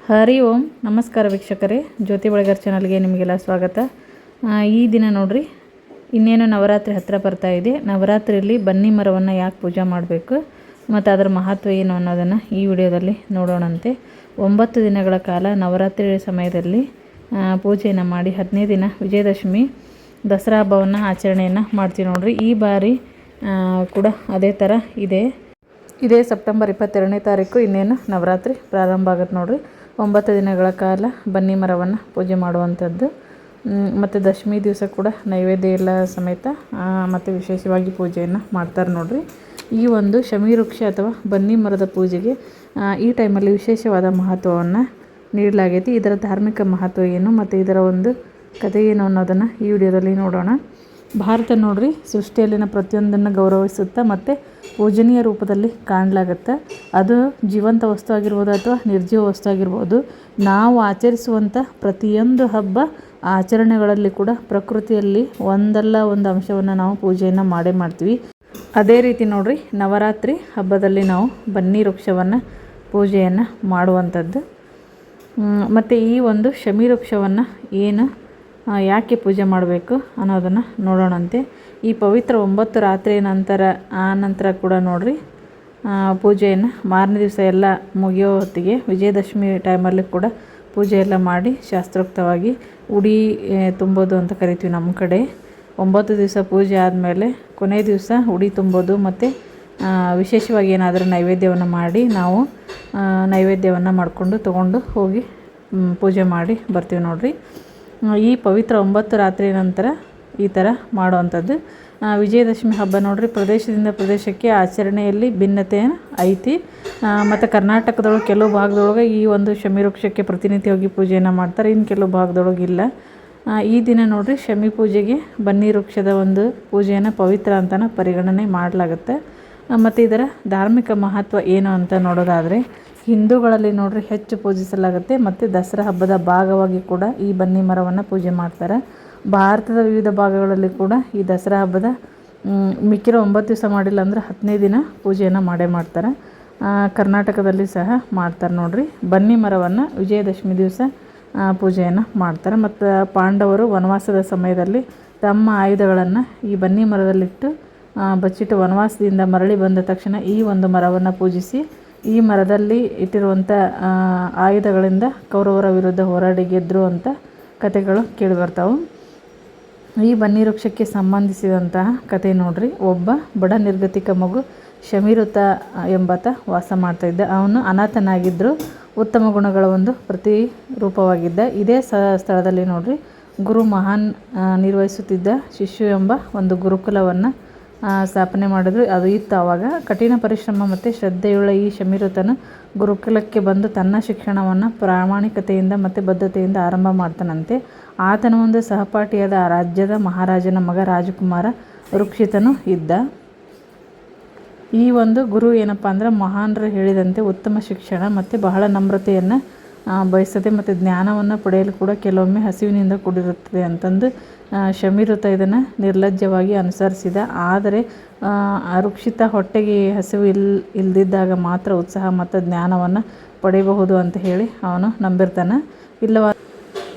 ಹರಿ ಓಂ ನಮಸ್ಕಾರ ವೀಕ್ಷಕರೇ, ಜ್ಯೋತಿ ಬೆಳಗಾರ್ ಚಾನಲ್ಗೆ ನಿಮಗೆಲ್ಲ ಸ್ವಾಗತ. ಈ ದಿನ ನೋಡ್ರಿ, ಇನ್ನೇನು ನವರಾತ್ರಿ ಹತ್ತಿರ ಬರ್ತಾ ಇದೆ. ನವರಾತ್ರಿಯಲ್ಲಿ ಬನ್ನಿ ಮರವನ್ನು ಯಾಕೆ ಪೂಜೆ ಮಾಡಬೇಕು ಮತ್ತು ಅದರ ಮಹತ್ವ ಏನು ಅನ್ನೋದನ್ನು ಈ ವಿಡಿಯೋದಲ್ಲಿ ನೋಡೋಣಂತೆ. 9 ದಿನಗಳ ಕಾಲ ನವರಾತ್ರಿ ಸಮಯದಲ್ಲಿ ಪೂಜೆಯನ್ನು ಮಾಡಿ 15 ದಿನ ವಿಜಯದಶಮಿ ದಸರಾ ಹಬ್ಬವನ್ನು ಆಚರಣೆಯನ್ನು ಮಾಡ್ತೀವಿ ನೋಡ್ರಿ. ಈ ಬಾರಿ ಕೂಡ ಅದೇ ಥರ ಇದೇ ಸೆಪ್ಟೆಂಬರ್ 22ನೇ ತಾರೀಕು ಇನ್ನೇನು ನವರಾತ್ರಿ ಪ್ರಾರಂಭ ಆಗುತ್ತೆ ನೋಡ್ರಿ. 9 ದಿನಗಳ ಕಾಲ ಬನ್ನಿ ಮರವನ್ನು ಪೂಜೆ ಮಾಡುವಂಥದ್ದು ಮತ್ತು ದಶಮಿ ದಿವಸ ಕೂಡ ನೈವೇದ್ಯ ಎಲ್ಲ ಸಮೇತ ಮತ್ತು ವಿಶೇಷವಾಗಿ ಪೂಜೆಯನ್ನು ಮಾಡ್ತಾರೆ ನೋಡ್ರಿ. ಈ ಒಂದು ಶಮಿ ವೃಕ್ಷ ಅಥವಾ ಬನ್ನಿ ಮರದ ಪೂಜೆಗೆ ಈ ಟೈಮಲ್ಲಿ ವಿಶೇಷವಾದ ಮಹತ್ವವನ್ನು ನೀಡಲಾಗೈತಿ. ಇದರ ಧಾರ್ಮಿಕ ಮಹತ್ವ ಏನು ಮತ್ತು ಇದರ ಒಂದು ಕಥೆ ಏನು ಅನ್ನೋದನ್ನು ಈ ವಿಡಿಯೋದಲ್ಲಿ ನೋಡೋಣ. ಭಾರತ ನೋಡ್ರಿ, ಸೃಷ್ಟಿಯಲ್ಲಿನ ಪ್ರತಿಯೊಂದನ್ನು ಗೌರವಿಸುತ್ತಾ ಮತ್ತು ಪೂಜನೀಯ ರೂಪದಲ್ಲಿ ಕಾಣಲಾಗುತ್ತೆ. ಅದು ಜೀವಂತ ವಸ್ತು ಆಗಿರ್ಬೋದು ಅಥವಾ ನಿರ್ಜೀವ ವಸ್ತು ಆಗಿರ್ಬೋದು. ನಾವು ಆಚರಿಸುವಂಥ ಪ್ರತಿಯೊಂದು ಹಬ್ಬ ಆಚರಣೆಗಳಲ್ಲಿ ಕೂಡ ಪ್ರಕೃತಿಯಲ್ಲಿ ಒಂದಲ್ಲ ಒಂದು ಅಂಶವನ್ನು ನಾವು ಪೂಜೆಯನ್ನು ಮಾಡೇ ಮಾಡ್ತೀವಿ. ಅದೇ ರೀತಿ ನೋಡ್ರಿ, ನವರಾತ್ರಿ ಹಬ್ಬದಲ್ಲಿ ನಾವು ಬನ್ನಿ ವೃಕ್ಷವನ್ನು ಪೂಜೆಯನ್ನು ಮಾಡುವಂಥದ್ದು. ಮತ್ತು ಈ ಒಂದು ಶಮಿ ವೃಕ್ಷವನ್ನು ಯಾಕೆ ಪೂಜೆ ಮಾಡಬೇಕು ಅನ್ನೋದನ್ನು ನೋಡೋಣಂತೆ. ಈ ಪವಿತ್ರ 9 ರಾತ್ರಿಯ ನಂತರ ಕೂಡ ನೋಡ್ರಿ, ಪೂಜೆಯನ್ನು ಮಾರನೇ ದಿವಸ ಎಲ್ಲ ಮುಗಿಯೋ ಹೊತ್ತಿಗೆ ವಿಜಯದಶಮಿ ಟೈಮಲ್ಲಿ ಕೂಡ ಪೂಜೆ ಎಲ್ಲ ಮಾಡಿ ಶಾಸ್ತ್ರೋಕ್ತವಾಗಿ ಉಡಿ ತುಂಬೋದು ಅಂತ ಕರಿತೀವಿ ನಮ್ಮ ಕಡೆ. 9 ದಿವಸ ಪೂಜೆ ಆದಮೇಲೆ ಕೊನೆ ದಿವಸ ಉಡಿ ತುಂಬೋದು ಮತ್ತು ವಿಶೇಷವಾಗಿ ಏನಾದರೂ ನೈವೇದ್ಯವನ್ನು ಮಾಡಿ ನಾವು ನೈವೇದ್ಯವನ್ನು ಮಾಡಿಕೊಂಡು ತೊಗೊಂಡು ಹೋಗಿ ಪೂಜೆ ಮಾಡಿ ಬರ್ತೀವಿ ನೋಡ್ರಿ. ಈ ಪವಿತ್ರ 9 ರಾತ್ರಿ ನಂತರ ಈ ಥರ ಮಾಡುವಂಥದ್ದು. ವಿಜಯದಶಮಿ ಹಬ್ಬ ನೋಡ್ರಿ, ಪ್ರದೇಶದಿಂದ ಪ್ರದೇಶಕ್ಕೆ ಆಚರಣೆಯಲ್ಲಿ ಭಿನ್ನತೆ ಐತಿ. ಮತ್ತು ಕರ್ನಾಟಕದೊಳಗೆ ಕೆಲವು ಭಾಗದೊಳಗೆ ಈ ಒಂದು ಶಮಿ ವೃಕ್ಷಕ್ಕೆ ಪ್ರತಿನಿತ್ಯವಾಗಿ ಪೂಜೆಯನ್ನು ಮಾಡ್ತಾರೆ, ಇನ್ನು ಕೆಲವು ಭಾಗದೊಳಗೆ ಇಲ್ಲ. ಈ ದಿನ ನೋಡ್ರಿ, ಶಮಿ ಪೂಜೆಗೆ ಬನ್ನಿ ವೃಕ್ಷದ ಒಂದು ಪೂಜೆಯನ್ನು ಪವಿತ್ರ ಅಂತಲೇ ಪರಿಗಣನೆ ಮಾಡಲಾಗುತ್ತೆ. ಮತ್ತು ಇದರ ಧಾರ್ಮಿಕ ಮಹತ್ವ ಏನು ಅಂತ ನೋಡೋದಾದರೆ, ಹಿಂದೂಗಳಲ್ಲಿ ನೋಡ್ರಿ ಹೆಚ್ಚು ಪೂಜಿಸಲಾಗುತ್ತೆ ಮತ್ತು ದಸರಾ ಹಬ್ಬದ ಭಾಗವಾಗಿ ಕೂಡ ಈ ಬನ್ನಿ ಮರವನ್ನು ಪೂಜೆ ಮಾಡ್ತಾರೆ. ಭಾರತದ ವಿವಿಧ ಭಾಗಗಳಲ್ಲಿ ಕೂಡ ಈ ದಸರಾ ಹಬ್ಬದ ಮಿಕ್ಕಿರೋ 9 ದಿವಸ ಮಾಡಿಲ್ಲ ಅಂದರೆ 10ನೇ ದಿನ ಪೂಜೆಯನ್ನು ಮಾಡೇ ಮಾಡ್ತಾರೆ. ಕರ್ನಾಟಕದಲ್ಲಿ ಸಹ ಮಾಡ್ತಾರೆ ನೋಡ್ರಿ. ಬನ್ನಿ ಮರವನ್ನು ವಿಜಯದಶಮಿ ದಿವಸ ಪೂಜೆಯನ್ನು ಮಾಡ್ತಾರೆ. ಮತ್ತು ಪಾಂಡವರು ವನವಾಸದ ಸಮಯದಲ್ಲಿ ತಮ್ಮ ಆಯುಧಗಳನ್ನು ಈ ಬನ್ನಿ ಮರದಲ್ಲಿಟ್ಟು ಬಚ್ಚಿಟ್ಟು ವನವಾಸದಿಂದ ಮರಳಿ ಬಂದ ತಕ್ಷಣ ಈ ಒಂದು ಮರವನ್ನು ಪೂಜಿಸಿ ಈ ಮರದಲ್ಲಿ ಇಟ್ಟಿರುವಂಥ ಆಯುಧಗಳಿಂದ ಕೌರವರ ವಿರುದ್ಧ ಹೋರಾಡಿ ಗೆದ್ದರು ಅಂತ ಕಥೆಗಳು ಕೇಳಿಬರ್ತಾವೆ. ಈ ಬನ್ನಿ ವೃಕ್ಷಕ್ಕೆ ಸಂಬಂಧಿಸಿದಂತಹ ಕತೆ ನೋಡ್ರಿ, ಒಬ್ಬ ಬಡ ನಿರ್ಗತಿಕ ಮಗು ಶಮಿರುತ ಎಂಬಾತ ವಾಸ ಮಾಡ್ತಾಯಿದ್ದ. ಅವನು ಅನಾಥನಾಗಿದ್ದರೂ ಉತ್ತಮ ಗುಣಗಳ ಒಂದು ಪ್ರತಿರೂಪವಾಗಿದ್ದ. ಇದೇ ಸ್ಥಳದಲ್ಲಿ ನೋಡ್ರಿ, ಗುರು ಮಹಾನ್ ನಿರ್ವಹಿಸುತ್ತಿದ್ದ ಶಿಶು ಎಂಬ ಒಂದು ಗುರುಕುಲವನ್ನು ಸ್ಥಾಪನೆ ಮಾಡಿದ್ರು. ಅದು ಇತ್ತು ಆವಾಗ. ಕಠಿಣ ಪರಿಶ್ರಮ ಮತ್ತು ಶ್ರದ್ಧೆಯುಳ್ಳ ಈ ಶಮಿರುತನು ಗುರುಕುಲಕ್ಕೆ ಬಂದು ತನ್ನ ಶಿಕ್ಷಣವನ್ನು ಪ್ರಾಮಾಣಿಕತೆಯಿಂದ ಮತ್ತು ಬದ್ಧತೆಯಿಂದ ಆರಂಭ ಮಾಡ್ತಾನಂತೆ. ಆತನ ಒಂದು ಸಹಪಾಠಿಯಾದ ರಾಜ್ಯದ ಮಹಾರಾಜನ ಮಗ ರಾಜಕುಮಾರ ರುಕ್ಷಿತನು ಇದ್ದ. ಈ ಒಂದು ಗುರು ಏನಪ್ಪ ಅಂದ್ರೆ, ಮಹಾನರು ಹೇಳಿದಂತೆ ಉತ್ತಮ ಶಿಕ್ಷಣ ಮತ್ತು ಬಹಳ ನಮ್ರತೆಯನ್ನು ಬಯಸುತ್ತೆ ಮತ್ತು ಜ್ಞಾನವನ್ನು ಪಡೆಯಲು ಕೂಡ ಕೆಲವೊಮ್ಮೆ ಹಸಿವಿನಿಂದ ಕೂಡಿರುತ್ತದೆ ಅಂತಂದು ಶಮಿರುತ ಇದನ್ನು ನಿರ್ಲಜ್ಜವಾಗಿ ಅನುಸರಿಸಿದ. ಆದರೆ ರುಕ್ಷಿತ ಹೊಟ್ಟೆಗೆ ಹಸಿವು ಇಲ್ಲದಿದ್ದಾಗ ಮಾತ್ರ ಉತ್ಸಾಹ ಮತ್ತು ಜ್ಞಾನವನ್ನು ಪಡೆಯಬಹುದು ಅಂತ ಹೇಳಿ ಅವನು ನಂಬಿರ್ತಾನೆ. ಇಲ್ಲವ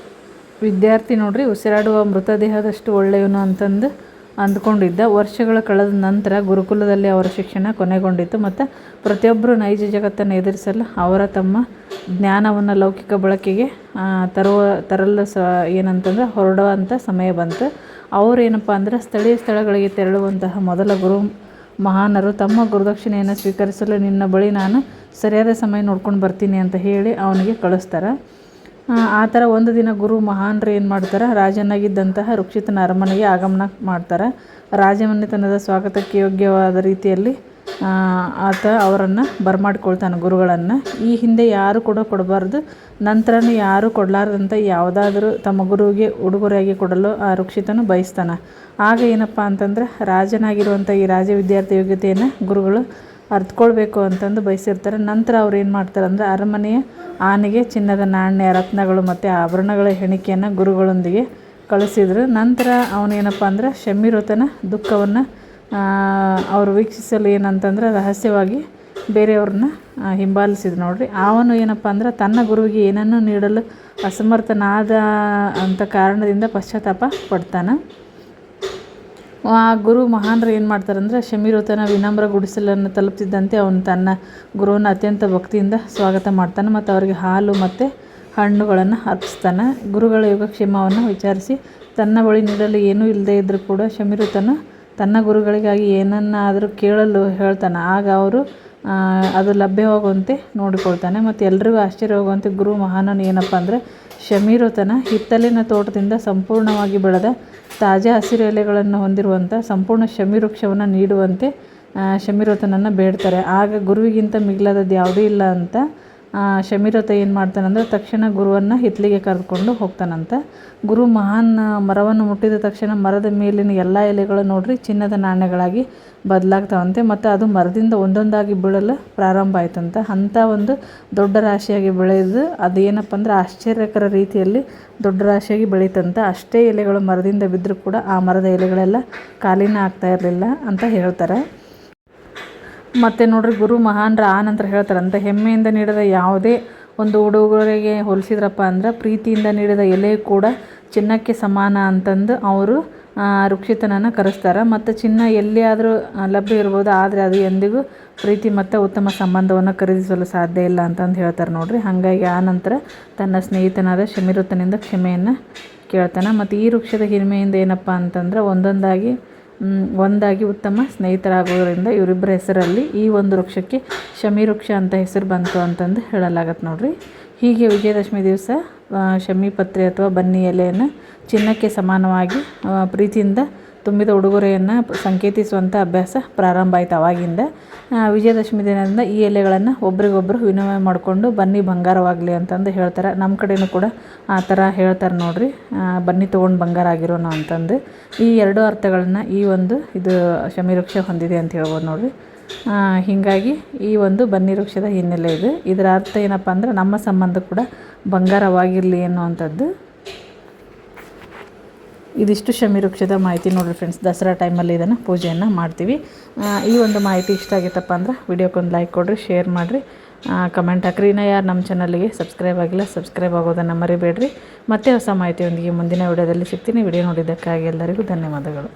ವಿದ್ಯಾರ್ಥಿ ನೋಡ್ರಿ, ಉಸಿರಾಡುವ ಮೃತದೇಹದಷ್ಟು ಒಳ್ಳೆಯವನು ಅಂತಂದು ಅಂದ್ಕೊಂಡಿದ್ದ. ವರ್ಷಗಳು ಕಳೆದ ನಂತರ ಗುರುಕುಲದಲ್ಲಿ ಅವರ ಶಿಕ್ಷಣ ಕೊನೆಗೊಂಡಿತು ಮತ್ತು ಪ್ರತಿಯೊಬ್ಬರು ನೈಜ ಜಗತ್ತನ್ನು ಎದುರಿಸಲು ತಮ್ಮ ಜ್ಞಾನವನ್ನು ಲೌಕಿಕ ಬಳಕೆಗೆ ತರಲು ಏನಂತಂದ್ರೆ ಹೊರಡುವಂಥ ಸಮಯ ಬಂತು. ಅವರು ಏನಪ್ಪ ಅಂದ್ರೆ ಸ್ಥಳೀಯ ಸ್ಥಳಗಳಿಗೆ ತೆರಳುವಂತಹ ಮೊದಲ ಗುರು ಮಹಾನರು ತಮ್ಮ ಗುರುದಕ್ಷಿಣೆಯನ್ನು ಸ್ವೀಕರಿಸಲು ನಿನ್ನ ಬಳಿ ನಾನು ಸರಿಯಾದ ಸಮಯ ನೋಡ್ಕೊಂಡು ಬರ್ತೀನಿ ಅಂತ ಹೇಳಿ ಅವನಿಗೆ ಕಳಿಸ್ತಾರೆ. ಆ ಥರ ಒಂದು ದಿನ ಗುರು ಮಹಾನರು ಏನು ಮಾಡ್ತಾರೆ, ರಾಜನಾಗಿದ್ದಂತಹ ರುಕ್ಷಿತನ ಅರಮನೆಗೆ ಆಗಮನ ಮಾಡ್ತಾರೆ. ರಾಜಮನೆತನದ ಸ್ವಾಗತಕ್ಕೆ ಯೋಗ್ಯವಾದ ರೀತಿಯಲ್ಲಿ ಆತ ಅವರನ್ನು ಬರಮಾಡ್ಕೊಳ್ತಾನೆ, ಗುರುಗಳನ್ನು. ಈ ಹಿಂದೆ ಯಾರು ಕೂಡ ಕೊಡಬಾರ್ದು, ನಂತರನೂ ಯಾರು ಕೊಡಲಾರ್ದಂಥ ಯಾವುದಾದ್ರೂ ತಮ್ಮ ಗುರುವಿಗೆ ಉಡುಗೊರೆಯಾಗಿ ಕೊಡಲು ಆ ರುಕ್ಷಿತನು ಬಯಸ್ತಾನೆ. ಆಗ ಏನಪ್ಪ ಅಂತಂದ್ರೆ, ರಾಜನಾಗಿರುವಂಥ ಈ ರಾಜ ವಿದ್ಯಾರ್ಥಿ ಯೋಗ್ಯತೆಯನ್ನು ಗುರುಗಳು ಅರ್ಥಕೊಳ್ಬೇಕು ಅಂತಂದು ಬಯಸಿರ್ತಾರೆ. ನಂತರ ಅವ್ರು ಏನು ಮಾಡ್ತಾರೆ ಅಂದರೆ, ಅರಮನೆಯ ಆನೆಗೆ ಚಿನ್ನದ ನಾಣ್ಯ, ರತ್ನಗಳು ಮತ್ತು ಆಭರಣಗಳ ಹೆಣಿಕೆಯನ್ನು ಗುರುಗಳೊಂದಿಗೆ ಕಳಿಸಿದ್ರು. ನಂತರ ಅವನೇನಪ್ಪ ಅಂದ್ರೆ ಶಮಿರುತನ ದುಃಖವನ್ನು ಅವರು ವೀಕ್ಷಿಸಲು ಏನಂತಂದ್ರೆ ರಹಸ್ಯವಾಗಿ ಬೇರೆಯವ್ರನ್ನ ಹಿಂಬಾಲಿಸಿದ ನೋಡ್ರಿ. ಅವನು ಏನಪ್ಪ ಅಂದ್ರೆ ತನ್ನ ಗುರುವಿಗೆ ಏನನ್ನೂ ನೀಡಲು ಅಸಮರ್ಥನಾದ ಅಂತ ಕಾರಣದಿಂದ ಪಶ್ಚಾತ್ತಾಪ ಪಡ್ತಾನೆ. ಆ ಗುರು ಮಹಾನ್ರು ಏನು ಮಾಡ್ತಾರಂದ್ರೆ, ಶಮೀರೋತನ ವಿನಮ್ರ ಗುಡಿಸಲನ್ನು ತಲುಪ್ತಿದ್ದಂತೆ ಅವನು ತನ್ನ ಗುರುವನ್ನು ಅತ್ಯಂತ ಭಕ್ತಿಯಿಂದ ಸ್ವಾಗತ ಮಾಡ್ತಾನೆ ಮತ್ತು ಅವರಿಗೆ ಹಾಲು ಮತ್ತು ಹಣ್ಣುಗಳನ್ನು ಅರ್ಪಿಸ್ತಾನೆ. ಗುರುಗಳ ಯೋಗಕ್ಷೇಮವನ್ನು ವಿಚಾರಿಸಿ ತನ್ನ ಬಳಿ ನೀಡಲು ಏನೂ ಇಲ್ಲದೇ ಇದ್ದರೂ ಕೂಡ ಶಮೀರೋತನು ತನ್ನ ಗುರುಗಳಿಗಾಗಿ ಏನನ್ನಾದರೂ ಕೇಳಲು ಹೇಳ್ತಾನೆ. ಆಗ ಅವರು ಅದು ಲಭ್ಯವಾಗುವಂತೆ ನೋಡಿಕೊಳ್ತಾನೆ. ಮತ್ತು ಎಲ್ರಿಗೂ ಆಶ್ಚರ್ಯವಾಗುವಂತೆ ಗುರು ಮಹಾನನು ಏನಪ್ಪ ಅಂದರೆ, ಶಮೀರೋತನ ಹಿತ್ತಲಿನ ತೋಟದಿಂದ ಸಂಪೂರ್ಣವಾಗಿ ಬೆಳೆದ ತಾಜಾ ಹಸಿರು ಎಲೆಗಳನ್ನು ಹೊಂದಿರುವಂಥ ಸಂಪೂರ್ಣ ಶಮೀ ವೃಕ್ಷವನ್ನು ನೀಡುವಂತೆ ಶಮೀರೋತನನ್ನು ಬೇಡ್ತಾರೆ. ಆಗ ಗುರುವಿಗಿಂತ ಮಿಗಿಲಾದದ್ದು ಯಾವುದೂ ಇಲ್ಲ ಅಂತ ಶಮೀರೋತ ಏನು ಮಾಡ್ತಾನಂದ್ರೆ, ತಕ್ಷಣ ಗುರುವನ್ನು ಹಿತ್ತಲಿಗೆ ಕರೆದುಕೊಂಡು ಹೋಗ್ತಾನಂತ. ಗುರು ಮಹಾನ್ ಮರವನ್ನು ಮುಟ್ಟಿದ ತಕ್ಷಣ ಮರದ ಮೇಲಿನ ಎಲ್ಲ ಎಲೆಗಳು ನೋಡ್ರಿ ಚಿನ್ನದ ನಾಣ್ಯಗಳಾಗಿ ಬದಲಾಗ್ತಾವಂತೆ ಮತ್ತು ಅದು ಮರದಿಂದ ಒಂದೊಂದಾಗಿ ಬೀಳಲು ಪ್ರಾರಂಭ ಆಯ್ತಂತ. ಅಂಥ ಒಂದು ದೊಡ್ಡ ರಾಶಿಯಾಗಿ ಬೆಳೆದು ಅದೇನಪ್ಪ ಅಂದ್ರೆ ಆಶ್ಚರ್ಯಕರ ರೀತಿಯಲ್ಲಿ ದೊಡ್ಡ ರಾಶಿಯಾಗಿ ಬೆಳೀತಂತ. ಅಷ್ಟೇ ಎಲೆಗಳು ಮರದಿಂದ ಬಿದ್ದರೂ ಕೂಡ ಆ ಮರದ ಎಲೆಗಳೆಲ್ಲ ಕಾಲಿನ ಆಗ್ತಾ ಇರಲಿಲ್ಲ ಅಂತ ಹೇಳ್ತಾರೆ. ಮತ್ತು ನೋಡ್ರಿ, ಗುರು ಮಹಾನ್ರ ಆ ನಂತರ ಹೇಳ್ತಾರಂತ, ಹೆಮ್ಮೆಯಿಂದ ನೀಡಿದ ಯಾವುದೇ ಒಂದು ಉಡುಗೊರೆಗೆ ಹೋಲಿಸಿದ್ರಪ್ಪ ಅಂದ್ರೆ ಪ್ರೀತಿಯಿಂದ ನೀಡಿದ ಎಲೆ ಕೂಡ ಚಿನ್ನಕ್ಕೆ ಸಮಾನ ಅಂತಂದು ಅವರು ರುಕ್ಷಿತನನ್ನು ಕರೆಸ್ತಾರೆ. ಮತ್ತು ಚಿನ್ನ ಎಲ್ಲಿಯಾದರೂ ಲಭ್ಯ ಇರ್ಬೋದು, ಆದರೆ ಅದು ಎಂದಿಗೂ ಪ್ರೀತಿ ಮತ್ತು ಉತ್ತಮ ಸಂಬಂಧವನ್ನು ಖರೀದಿಸಲು ಸಾಧ್ಯ ಇಲ್ಲ ಅಂತಂದು ಹೇಳ್ತಾರೆ ನೋಡ್ರಿ. ಹಾಗಾಗಿ ಆ ನಂತರ ತನ್ನ ಸ್ನೇಹಿತನಾದ ಶಮೀರೋತನಿಂದ ಕ್ಷಮೆಯನ್ನು ಕೇಳ್ತಾನೆ. ಮತ್ತು ಈ ವೃಕ್ಷದ ಹಿರಿಮೆಯಿಂದ ಏನಪ್ಪ ಅಂತಂದ್ರೆ, ಒಂದಾಗಿ ಉತ್ತಮ ಸ್ನೇಹಿತರಾಗೋದ್ರಿಂದ ಇವರಿಬ್ಬರ ಹೆಸರಲ್ಲಿ ಈ ಒಂದು ವೃಕ್ಷಕ್ಕೆ ಶಮೀ ವೃಕ್ಷ ಅಂತ ಹೆಸರು ಬಂತು ಅಂತಂದು ಹೇಳಲಾಗತ್ತೆ ನೋಡ್ರಿ. ಹೀಗೆ ವಿಜಯದಶಮಿ ದಿವಸ ಶಮೀ ಪತ್ರೆ ಅಥವಾ ಬನ್ನಿ ಎಲೆಯನ್ನು ಚಿನ್ನಕ್ಕೆ ಸಮಾನವಾಗಿ ಪ್ರೀತಿಯಿಂದ ತುಂಬಿದ ಉಡುಗೊರೆಯನ್ನು ಸಂಕೇತಿಸುವಂಥ ಅಭ್ಯಾಸ ಪ್ರಾರಂಭ ಆಯಿತು ಆವಾಗಿಂದ. ವಿಜಯದಶಮಿ ದಿನದಿಂದ ಈ ಎಲೆಗಳನ್ನು ಒಬ್ರಿಗೊಬ್ಬರು ವಿನಿಮಯ ಮಾಡಿಕೊಂಡು ಬನ್ನಿ ಬಂಗಾರವಾಗಲಿ ಅಂತಂದು ಹೇಳ್ತಾರೆ. ನಮ್ಮ ಕಡೆಯೂ ಕೂಡ ಆ ಥರ ಹೇಳ್ತಾರೆ ನೋಡ್ರಿ, ಬನ್ನಿ ತೊಗೊಂಡು ಬಂಗಾರ ಆಗಿರೋಣ ಅಂತಂದು. ಈ ಎರಡು ಅರ್ಥಗಳನ್ನು ಈ ಒಂದು ಇದು ಶಮೀ ವೃಕ್ಷ ಹೊಂದಿದೆ ಅಂತ ಹೇಳ್ಬೋದು ನೋಡ್ರಿ. ಹೀಗಾಗಿ ಈ ಒಂದು ಬನ್ನಿ ವೃಕ್ಷದ ಹಿನ್ನೆಲೆ ಇದು. ಇದರ ಅರ್ಥ ಏನಪ್ಪ ಅಂದ್ರೆ, ನಮ್ಮ ಸಂಬಂಧ ಕೂಡ ಬಂಗಾರವಾಗಿರಲಿ ಅನ್ನುವಂಥದ್ದು. ಇದಿಷ್ಟು ಶಮೀ ವೃಕ್ಷದ ಮಾಹಿತಿ ನೋಡಿರಿ ಫ್ರೆಂಡ್ಸ್. ದಸರಾ ಟೈಮಲ್ಲಿ ಇದನ್ನು ಪೂಜೆಯನ್ನು ಮಾಡ್ತೀವಿ. ಈ ಒಂದು ಮಾಹಿತಿ ಇಷ್ಟ ಆಗಿತ್ತಪ್ಪ ಅಂದ್ರೆ ವಿಡಿಯೋಕ್ಕೊಂದು ಲೈಕ್ ಕೊಡಿರಿ, ಶೇರ್ ಮಾಡಿರಿ, ಕಮೆಂಟ್ ಹಾಕ್ರಿ. ಇನ್ನೂ ಯಾರು ನಮ್ಮ ಚಾನಲ್ಗೆ ಸಬ್ಸ್ಕ್ರೈಬ್ ಆಗಿಲ್ಲ, ಸಬ್ಸ್ಕ್ರೈಬ್ ಆಗೋದನ್ನು ಮರಿಬೇಡ್ರಿ. ಮತ್ತೆ ಹೊಸ ಮಾಹಿತಿಯೊಂದಿಗೆ ಮುಂದಿನ ವಿಡಿಯೋದಲ್ಲಿ ಸಿಗ್ತೀನಿ. ವಿಡಿಯೋ ನೋಡಿದ್ದಕ್ಕಾಗಿ ಎಲ್ಲರಿಗೂ ಧನ್ಯವಾದಗಳು.